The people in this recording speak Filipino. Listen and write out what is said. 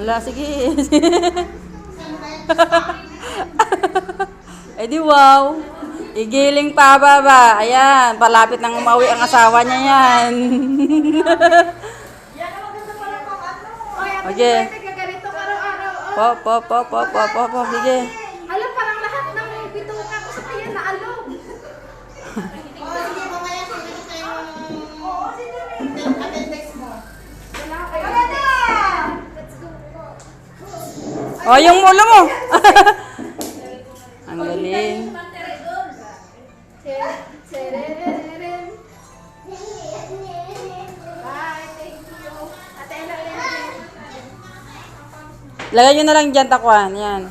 Wala, sige. Eh di wow. Igiling pa baba. Ayan, palapit nang umauwi ang asawa niya yan. Yan ang maganda pala pang ano. Ay, ate, Okay. ganito araw-araw. Po. Sige. Alam, parang lahat ng bituka ko sa kanya naalog. Sige, mamaya sabihin ko yung appendix mo. Wala na! Let's go. Oh, yung mulo mo. Ang galing. Sererererem. Bye, thank you. Ate, Ella. Lagay nyo na lang dyan, takwan. Yan.